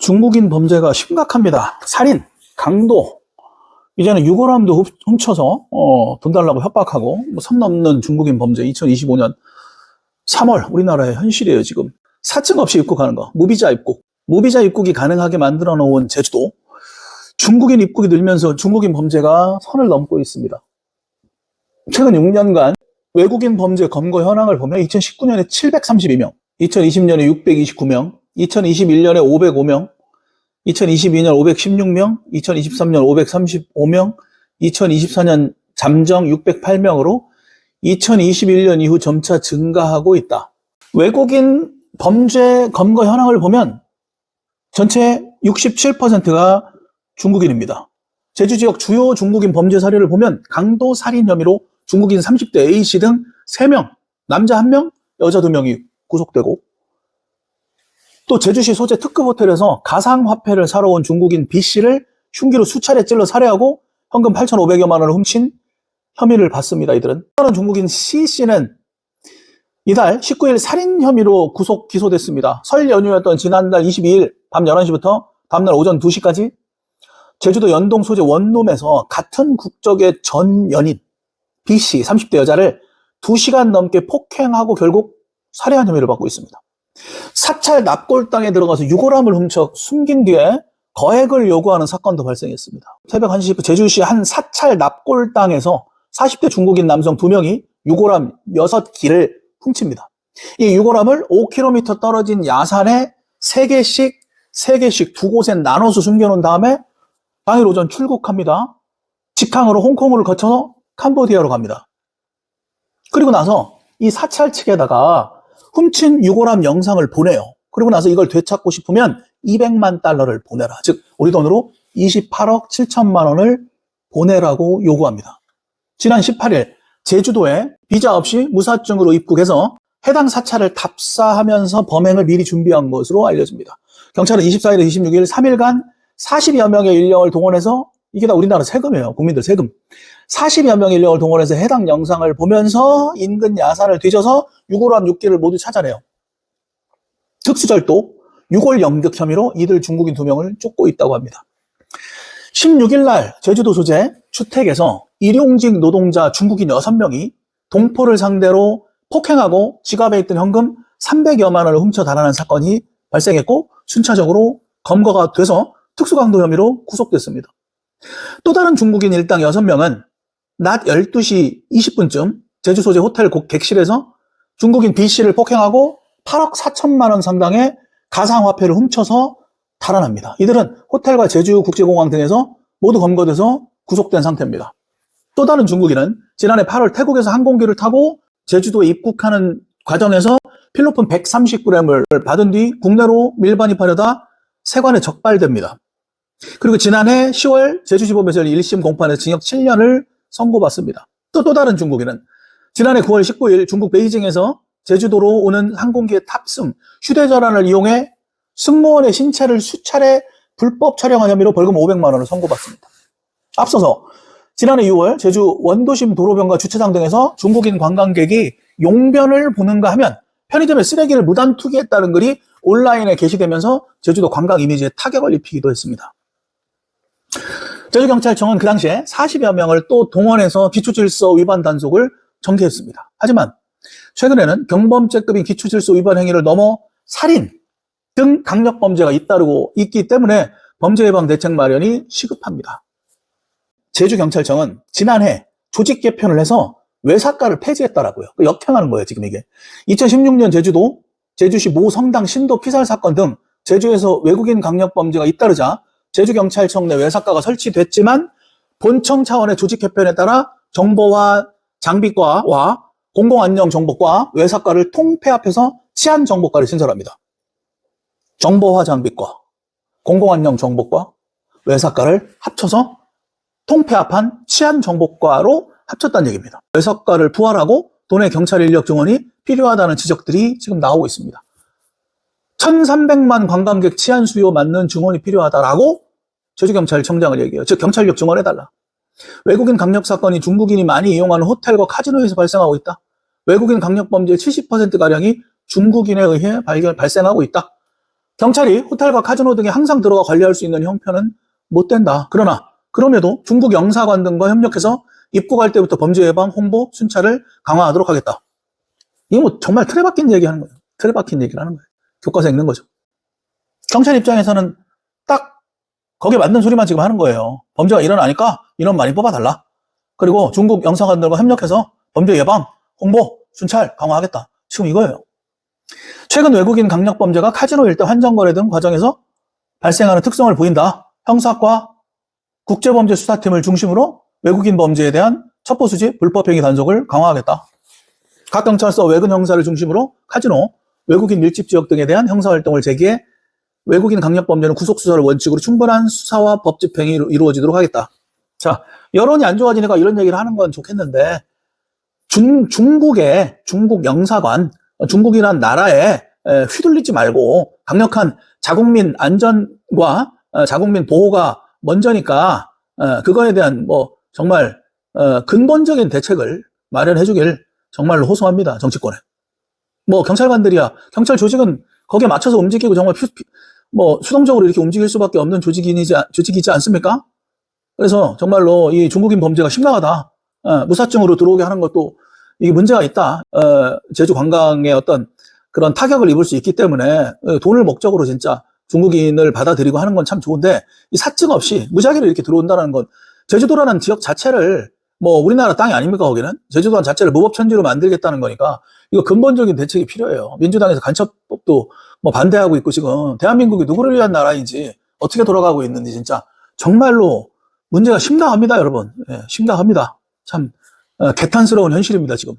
중국인 범죄가 심각합니다. 살인, 강도, 이제는 유골함도 훔쳐서 돈 달라고 협박하고 선 넘는 중국인 범죄 2025년 3월 우리나라의 현실이에요. 지금 사증 없이 입국하는 거, 무비자 입국. 무비자 입국이 가능하게 만들어 놓은 제주도, 중국인 입국이 늘면서 중국인 범죄가 선을 넘고 있습니다. 최근 6년간 외국인 범죄 검거 현황을 보면 2019년에 732명, 2020년에 629명, 2021년에 505명, 2022년 516명, 2023년 535명, 2024년 잠정 608명으로 2021년 이후 점차 증가하고 있다. 외국인 범죄 검거 현황을 보면 전체 67%가 중국인입니다. 제주 지역 주요 중국인 범죄 사례를 보면 강도 살인 혐의로 중국인 30대 A씨 등 3명, 남자 1명, 여자 2명이 구속되고, 또 제주시 소재 특급 호텔에서 가상화폐를 사러 온 중국인 B씨를 흉기로 수차례 찔러 살해하고 현금 8,500여만 원을 훔친 혐의를 받습니다. 이들은. 다른 중국인 C씨는 이달 19일 살인 혐의로 구속 기소됐습니다. 설 연휴였던 지난달 22일 밤 11시부터 다음날 오전 2시까지 제주도 연동 소재 원룸에서 같은 국적의 전 연인 B씨 30대 여자를 2시간 넘게 폭행하고 결국 살해한 혐의를 받고 있습니다. 사찰 납골당에 들어가서 유골함을 훔쳐 숨긴 뒤에 거액을 요구하는 사건도 발생했습니다. 새벽 1시 10분 제주시 한 사찰 납골당에서 40대 중국인 남성 2명이 유골함 6기를 훔칩니다. 이 유골함을 5km 떨어진 야산에 3개씩 두 곳에 나눠서 숨겨놓은 다음에 당일 오전 출국합니다. 직항으로 홍콩을 거쳐서 캄보디아로 갑니다. 그리고 나서 이 사찰 측에다가 훔친 유골함 영상을 보내요. 그리고 나서 이걸 되찾고 싶으면 200만 달러를 보내라. 즉 우리 돈으로 28억 7천만 원을 보내라고 요구합니다. 지난 18일 제주도에 비자 없이 무사증으로 입국해서 해당 사찰을 답사하면서 범행을 미리 준비한 것으로 알려집니다. 경찰은 24일에서 26일 3일간 40여 명의 인력을 동원해서, 이게 다 우리나라 세금이에요. 국민들 세금. 40여 명의 인력을 동원해서 해당 영상을 보면서 인근 야산을 뒤져서 유골함 6기를 모두 찾아내요. 특수절도, 유골 영득 혐의로 이들 중국인 2명을 쫓고 있다고 합니다. 16일 날 제주도 소재 주택에서 일용직 노동자 중국인 6명이 동포를 상대로 폭행하고 지갑에 있던 현금 300여만 원을 훔쳐 달아난 사건이 발생했고 순차적으로 검거가 돼서 특수강도 혐의로 구속됐습니다. 또 다른 중국인 일당 6명은 낮 12시 20분쯤 제주 소재 호텔 객실에서 중국인 B씨를 폭행하고 8억 4천만 원 상당의 가상화폐를 훔쳐서 달아납니다. 이들은 호텔과 제주국제공항 등에서 모두 검거돼서 구속된 상태입니다. 또 다른 중국인은 지난해 8월 태국에서 항공기를 타고 제주도에 입국하는 과정에서 필로폰 130g을 받은 뒤 국내로 밀반입하려다 세관에 적발됩니다. 그리고 지난해 10월 제주지법에서 1심 공판에서 징역 7년을 선고받습니다. 또 다른 중국인은 지난해 9월 19일 중국 베이징에서 제주도로 오는 항공기의 탑승, 휴대전화를 이용해 승무원의 신체를 수차례 불법 촬영한 혐의로 벌금 500만 원을 선고받습니다. 앞서서 지난해 6월 제주 원도심 도로변과 주차장 등에서 중국인 관광객이 용변을 보는가 하면 편의점에 쓰레기를 무단 투기했다는 글이 온라인에 게시되면서 제주도 관광 이미지에 타격을 입히기도 했습니다. 제주경찰청은 그 당시에 40여 명을 또 동원해서 기초질서 위반 단속을 전개했습니다. 하지만 최근에는 경범죄급인 기초질서 위반 행위를 넘어 살인 등 강력범죄가 잇따르고 있기 때문에 범죄예방 대책 마련이 시급합니다. 제주경찰청은 지난해 조직 개편을 해서 외사과를 폐지했더라고요. 역행하는 거예요, 지금 이게. 2016년 제주도, 제주시 모 성당 신도 피살 사건 등 제주에서 외국인 강력범죄가 잇따르자 제주경찰청 내 외사과가 설치됐지만 본청 차원의 조직 개편에 따라 정보화 장비과와 공공안녕정보과, 외사과를 통폐합해서 치안정보과를 신설합니다. 정보화 장비과, 공공안녕정보과, 외사과를 합쳐서 통폐합한 치안정보과로 합쳤다는 얘기입니다. 외사과를 부활하고 도내 경찰 인력 증원이 필요하다는 지적들이 지금 나오고 있습니다. 1,300만 관광객 치안 수요 맞는 증원이 필요하다라고 제주경찰청장을 얘기해요. 즉 경찰력 증원해달라. 외국인 강력 사건이 중국인이 많이 이용하는 호텔과 카지노에서 발생하고 있다. 외국인 강력 범죄의 70%가량이 중국인에 의해 발생하고 있다. 경찰이 호텔과 카지노 등에 항상 들어가 관리할 수 있는 형편은 못 된다. 그러나 그럼에도 중국 영사관 등과 협력해서 입국할 때부터 범죄 예방, 홍보, 순찰을 강화하도록 하겠다. 이게 뭐 정말 틀에 박힌 얘기하는 거예요. 틀에 박힌 얘기를 하는 거예요. 교과서에 읽는 거죠. 경찰 입장에서는 딱 거기에 맞는 소리만 지금 하는 거예요. 범죄가 일어나니까 인원 많이 뽑아달라. 그리고 중국 영사관들과 협력해서 범죄 예방, 홍보, 순찰 강화하겠다. 지금 이거예요. 최근 외국인 강력 범죄가 카지노 일대 환전거래 등 과정에서 발생하는 특성을 보인다. 형사과 국제범죄수사팀을 중심으로 외국인 범죄에 대한 첩보수집, 불법행위 단속을 강화하겠다. 각 경찰서 외근 형사를 중심으로 카지노, 외국인 밀집 지역 등에 대한 형사활동을 제기해 외국인 강력범죄는 구속수사를 원칙으로 충분한 수사와 법집행이 이루어지도록 하겠다. 자, 여론이 안 좋아지니까 이런 얘기를 하는 건 좋겠는데 중국의 중국 영사관, 중국이란 나라에 휘둘리지 말고 강력한 자국민 안전과 자국민 보호가 먼저니까 그거에 대한 뭐 정말 근본적인 대책을 마련해 주길 정말로 호소합니다. 정치권에. 뭐 경찰관들이야. 경찰 조직은 거기에 맞춰서 움직이고 정말 뭐 수동적으로 이렇게 움직일 수밖에 없는 조직이지 않습니까? 그래서 정말로 이 중국인 범죄가 심각하다. 무사증으로 들어오게 하는 것도 이게 문제가 있다. 제주 관광에 어떤 그런 타격을 입을 수 있기 때문에 돈을 목적으로 진짜 중국인을 받아들이고 하는 건 참 좋은데 이 사증 없이 무작위로 이렇게 들어온다는 건 제주도라는 지역 자체를 뭐 우리나라 땅이 아닙니까 거기는? 제주도 자체를 무법천지로 만들겠다는 거니까 이거 근본적인 대책이 필요해요. 민주당에서 간첩법도 뭐 반대하고 있고 지금 대한민국이 누구를 위한 나라인지 어떻게 돌아가고 있는지 진짜 정말로 문제가 심각합니다 여러분. 예, 심각합니다. 참 개탄스러운 현실입니다 지금.